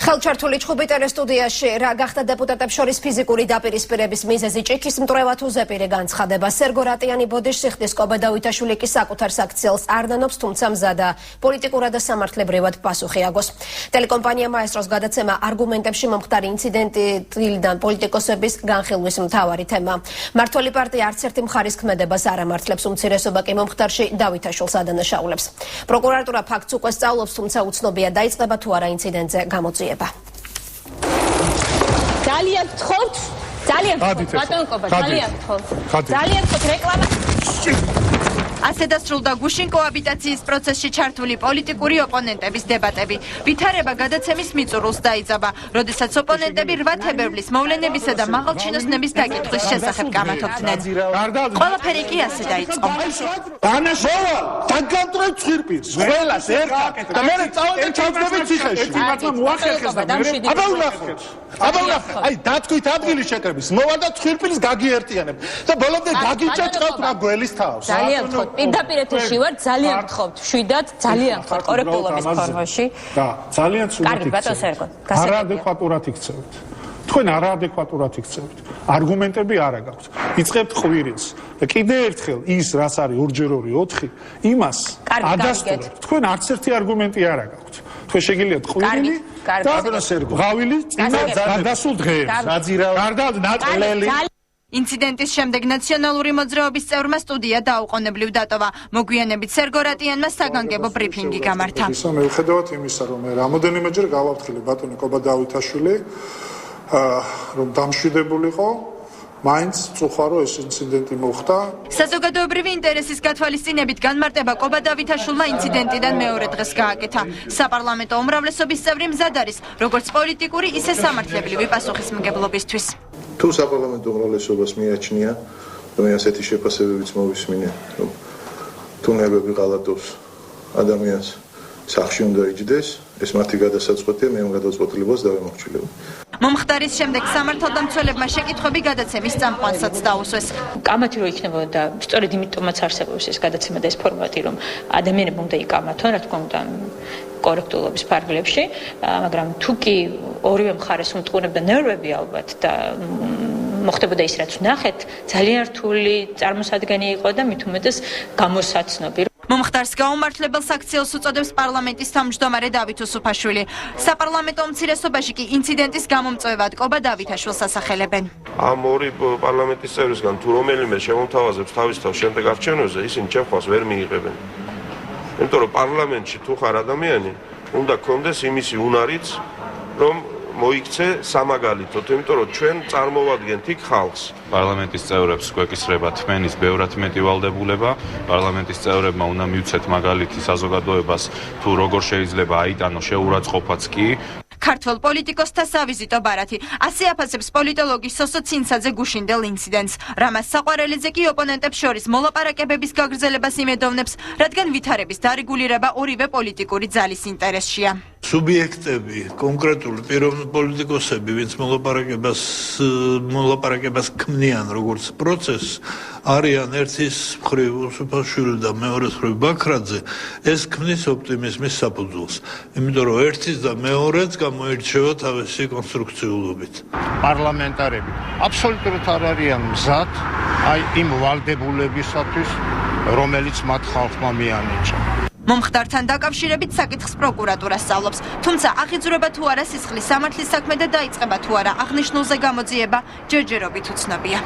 ხელჩართული ჩხუბი ტელესტუდიაში რა გახდა დეპუტატებს შორის ფიზიკური დაპირისპირების მიზეზი ჭიქის მტრევად უზეპირე განცხადება. სერგო რატიანი ბოდიშ-სიხდის კობა დავითაშვილი კი საკუთარ საქციელს არ ნანობს, თუმცა მზადა პოლიტიკურად და სამართლებრივად პასუხი აგოს. ტელეკომპანია მაესტროს გადაცემა არგუმენტებში მომხდარი ინციდენტიდან პოლიტიკოსების განხილვის მთავარი თემა. მართველი პარტია არც ერთი მხარის ქმედებას არ ამართლებს, უმცირესობა კი მომხდარში დავითაშვილს ადანაშაულებს. პროკურატურა ფაქტს უკვე სწავლობს, თუმცა უცნობია დაიწყება თუ არა ინციდენტზე გამოძიება. ძალიან გთხოვთ, ბატონო კობა, ძალიან გთხოვთ რეკლამა. ასე დასრულდა გუშინ კოაბიტაციის პროცესში ჩართული პოლიტიკური ოპონენტების დებატები. ვითარება გადაცემის მიწურულს დაიძაბა, როდესაც ოპონენტები 8 თებერვლის მოვლენებისა და მაღალჩინოსნების დაკითხვის შესახებ კამათობდნენ. ყველაფერი კი ასე დაიწყო. დანაშაულა დაგამტრე ცხვირპირს, ყველას ერთად და მე წავედი ჩავწდებით ციხეში. აბა ვნახოთ. აი დათქვით ადგილი შეკრების, მოვალ და ცხვირპირს გაგიერთიანებ და ბოლომდე გაგიჭეჭყავთ რა გველის თავს. ძალიან გთხოვთ, პირდაპირ ეთერში ვარ, ძალიან გთხოვთ, შვიდად, ძალიან გთხოვთ კორექტულობის ფორმაში. და ძალიან სულ კარგი, ბატონო სერგო, არაადეკვატურად იქცევთ. თქვენ არაადეკვატურად იქცევთ. არგუმენტები არ აქვს. იწყებთ ყვირილს და კიდე ერთხელ ის რაც არის 2x2 4, იმას ადასტურებთ. თქვენ არც ერთი არგუმენტი არ აქვს. თქვენ შეგიძლიათ ყვირილი და ღავილი წინა გადასულ დღეებს. გარდა ნატყლელი ინციდენტის შემდეგ ნაციონალური მოძრაობის წევრმა სტუდია დაუყოვნებლივ დატოვა. მოგვიანებით სერგო რატიანმა საგანგებო ბრიფინგი გამართა. მიუხედავად იმისა, რომ მე რამოდენიმეჯერ გავაფრთხილე ბატონი კობა დავითაშვილი, რომ დამშვიდებულიყო, მაინც წუხარო ეს ინციდენტი მოხდა. საზოგადოებრივი ინტერესის გათვალისწინებით განმარტება კობა დავითაშვილმა ინციდენტიდან მეორე დღეს გააკეთა. საპარლამენტო უმრავლესობის წევრი მზად არის, როგორც პოლიტიკური, ისე სამართლებრივი პასუხისმგებლობისთვის. თუ საპარლამენტო უმრავლესობას მიაჩნია, რომ ასეთი შეფასებებიც მოვისმინე, რომ თუნებები ღალატობს ადამიანს სახში უნდა იჯდეს, ეს მათი გადასაწყვეტია, მე ამ გადაწყვეტილებას დავემორჩილებ. მომხდარის შემდეგ სამართალდამცველებმა შეკითხვები გადაცემის წამყვანსაც დაუსვეს. კამათი რო იქნებოდა, სწორედ იმიტომაც არსებობს ეს გადაცემა და ეს ფორმატი, რომ ადამიანებმა უნდა იკამათონ, რა თქმა უნდა, კორექტულობის ფარგლებში, მაგრამ თუ კი ორივე მხარეს უმტყუნებდა ნერვები ალბათ და მოხდებოდა ის, რაც ვნახეთ, ძალიან რთული წარმოსადგენი იყო და მით უმეტეს გამოსაცნობი. მომხდარს გაუმართლებელ საქციელს უწოდებს პარლამენტის თავმჯდომარე დავით უსუფაშვილი. საპარლამენტო უმცირესობაში კი ინციდენტის გამომწვევად კობა დავითაშვილს ასახელებენ. ამ ორი პარლამენტის წევრისგან თუ რომელიმე შემომთავაზებს თავის თავს შემდეგ არჩევნებზე, ისინი ჩემს ვერ მიიღებენ. იმიტომ რომ პარლამენტში თუ ხარ ადამიანი, უნდა გქონდეს იმისი უნარიც, რომ მოიქცე სამაგალითოდ, იმიტომ რომ ჩვენ წარმოვადგენთ იქ ხალხს. პარლამენტის წევრებს გვეკისრება თმენის ბევრად მეტი ვალდებულება. პარლამენტის წევრებმა უნდა მიუცეთ მაგალითი საზოგადოებას, თუ როგორ შეიძლება აიტანო შეურაცხყოფაც კი. ქართველ პოლიტიკოსთა სავიზიტო ბარათი. ასე აფასებს პოლიტოლოგი სოსო ცინცაძე გუშინდელ ინციდენტს. რამას საყვარელიძე კი ოპონენტებს შორის მოლაპარაკებების გაგრძელებას იმედოვნებს, რადგან ვითარების დარეგულირება ორივე პოლიტიკური ძალის ინტერესშია. სუბიექტები, კონკრეტული პოლიტიკოსები, ვინც მოლაპარაკებას ქმნიან როგორც პროცესს, არიან ერთის მხრივ უსუფაშვილი და მეორეს მხრივ ბაქრაძე, ეს ქმნის ოპტიმიზმის საფუძველს. იმიტომ რომ ერთის და მეორეც გამოირჩევა თავისი კონსტრუქციულობით. პარლამენტარები აბსოლუტურად არ არიან მზად აი იმ ვალდებულებისათვის, რომელიც მათ ხალხმა მიანიჭა. მომხდართან დაკავშირებით საკითხს პროკურატურა სწავლობს, თუმცა აღიძვრება თუ არა სისხლის სამართლის საქმე და დაიწყება თუ არა აღნიშნულზე გამოძიება, ჯერჯერობით უცნობია.